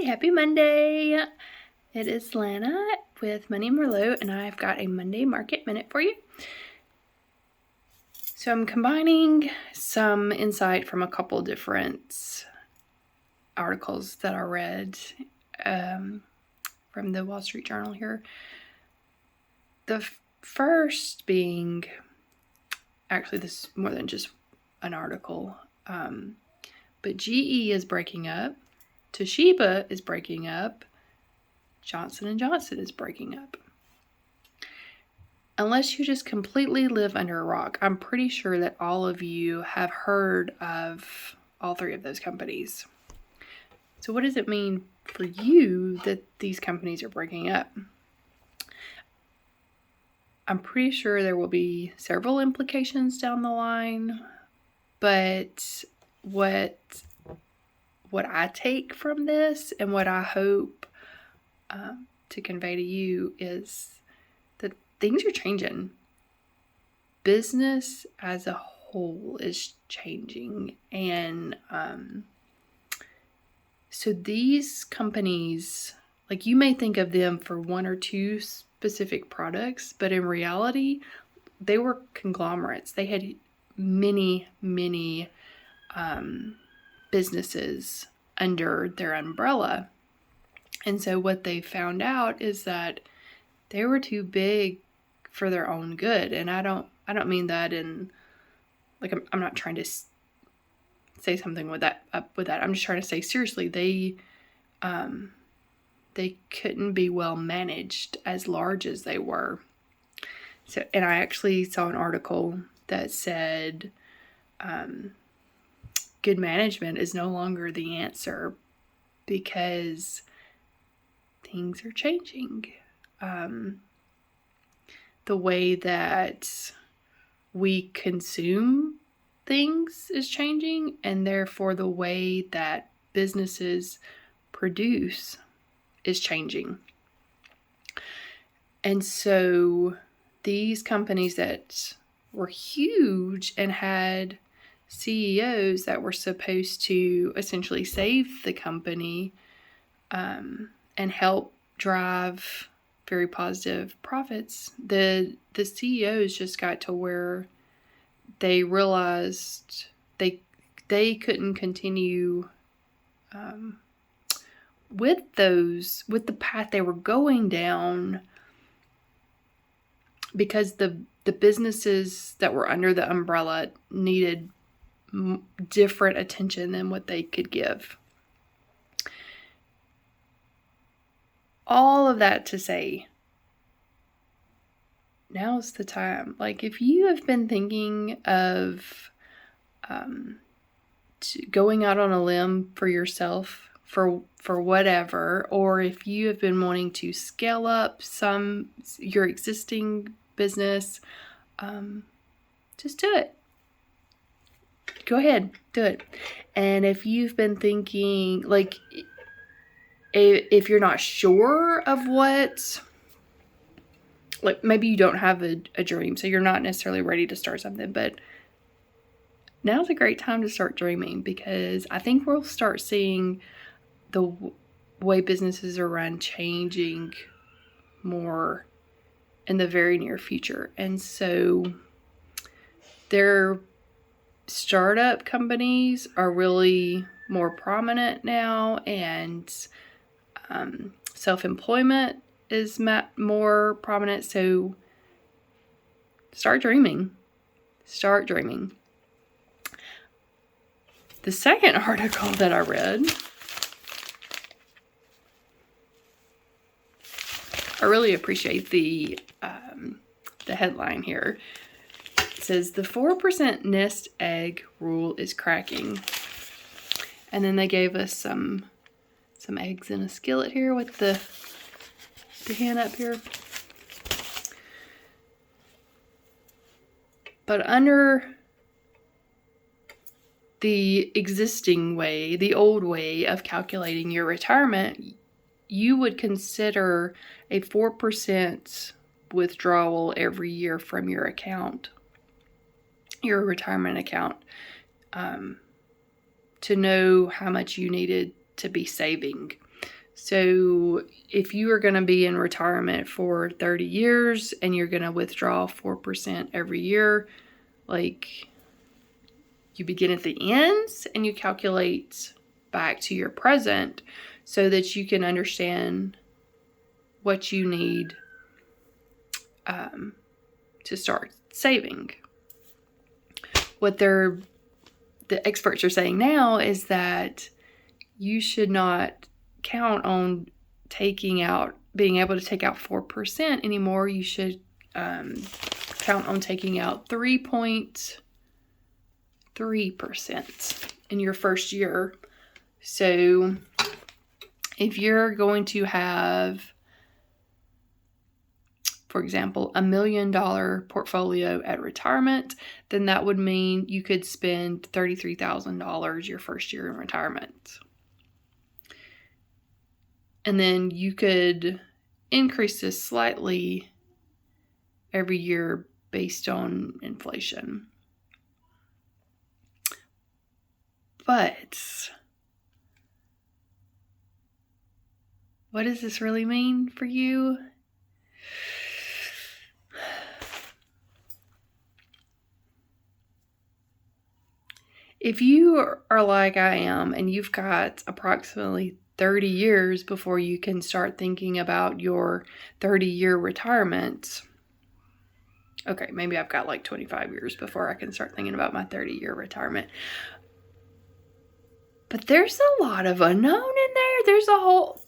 Hi, happy Monday. It is Lana with Money and Merlot, and I've got a Monday Market Minute for you. So I'm combining some insight from a couple different articles that I read from the Wall Street Journal here. The first being, actually this is more than just an article, but GE is breaking up, Toshiba is breaking up, Johnson & Johnson is breaking up. Unless you just completely live under a rock, I'm pretty sure that all of you have heard of all three of those companies. So what does it mean for you that these companies are breaking up? I'm pretty sure there will be several implications down the line, but what I take from this and what I hope to convey to you is that things are changing. Business as a whole is changing, and so these companies, like, you may think of them for one or two specific products, but in reality they were conglomerates. They had many businesses under their umbrella. And so what they found out is that they were too big for their own good. And I don't mean that in, like, I'm not trying to say something with that. I'm just trying to say, seriously, they couldn't be well managed as large as they were. So, and I actually saw an article that said good management is no longer the answer because things are changing. The way that we consume things is changing, and therefore the way that businesses produce is changing. And so these companies that were huge and had CEOs that were supposed to essentially save the company and help drive very positive profits, the CEOs just got to where they realized they couldn't continue with the path they were going down, because the businesses that were under the umbrella needed different attention than what they could give. All of that to say, now's the time. Like, if you have been thinking of going out on a limb for yourself for whatever, or if you have been wanting to scale up your existing business, just do it. Go ahead, do it. And if you've been thinking, like, if you're not sure of what, like, maybe you don't have a dream, so you're not necessarily ready to start something, but now's a great time to start dreaming, because I think we'll start seeing the way businesses are run changing more in the very near future. And so their startup companies are really more prominent now, and self-employment is more prominent. So start dreaming. The second article that I read, I really appreciate the headline here. It says the 4% nest egg rule is cracking. And then they gave us some eggs in a skillet here with the hen up here. But under the existing way, the old way of calculating your retirement, you would consider a 4% withdrawal every year from your account, your retirement account, to know how much you needed to be saving. So if you are going to be in retirement for 30 years and you're going to withdraw 4% every year, like, you begin at the ends and you calculate back to your present so that you can understand what you need to start saving. What the experts are saying now is that you should not count on being able to take out 4% anymore. You should count on taking out 3.3% in your first year. So if you're going to have, for example, $1 million portfolio at retirement, then that would mean you could spend $33,000 your first year in retirement. And then you could increase this slightly every year based on inflation. But what does this really mean for you? If you are like I am and you've got approximately 30 years before you can start thinking about your 30-year retirement. Okay, maybe I've got like 25 years before I can start thinking about my 30-year retirement. But there's a lot of unknown in there. There's a whole,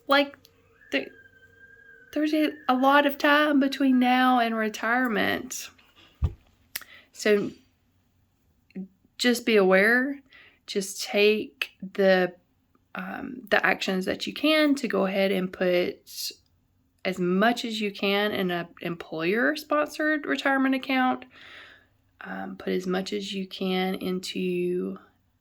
there's a lot of time between now and retirement. So just be aware. Just take the actions that you can to go ahead and put as much as you can in an employer-sponsored retirement account. Put as much as you can into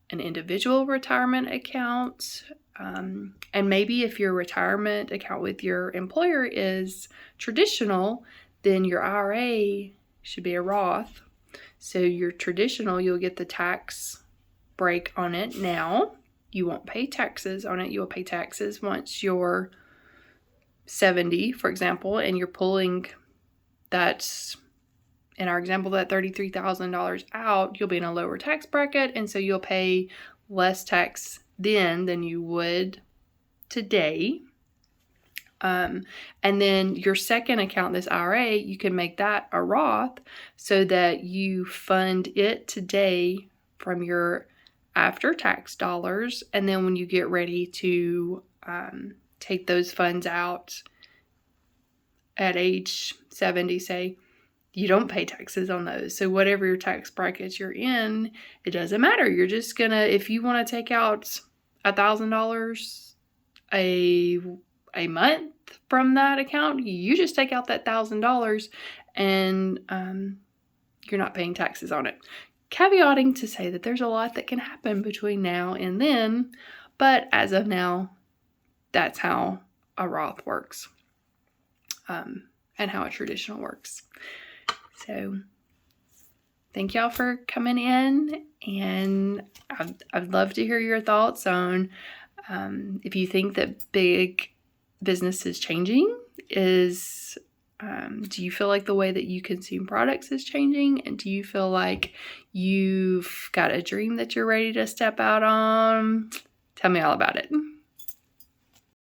an individual retirement account. And maybe if your retirement account with your employer is traditional, then your IRA should be a Roth. So your traditional, you'll get the tax break on it now. You won't pay taxes on it. You'll pay taxes once you're 70, for example, and you're pulling that, in our example, that $33,000 out, you'll be in a lower tax bracket, and so you'll pay less tax then than you would today. And then your second account, this IRA, you can make that a Roth so that you fund it today from your after-tax dollars. And then when you get ready to take those funds out at age 70, say, you don't pay taxes on those. So whatever your tax brackets you're in, it doesn't matter. You're just gonna, if you want to take out $1,000 a month from that account, you just take out that $1,000 and you're not paying taxes on it. Caveating to say that there's a lot that can happen between now and then, but as of now, that's how a Roth works, and how a traditional works. So thank y'all for coming in, and I'd love to hear your thoughts on if you think that big business is changing. Do you feel like the way that you consume products is changing? And do you feel like you've got a dream that you're ready to step out on? Tell me all about it.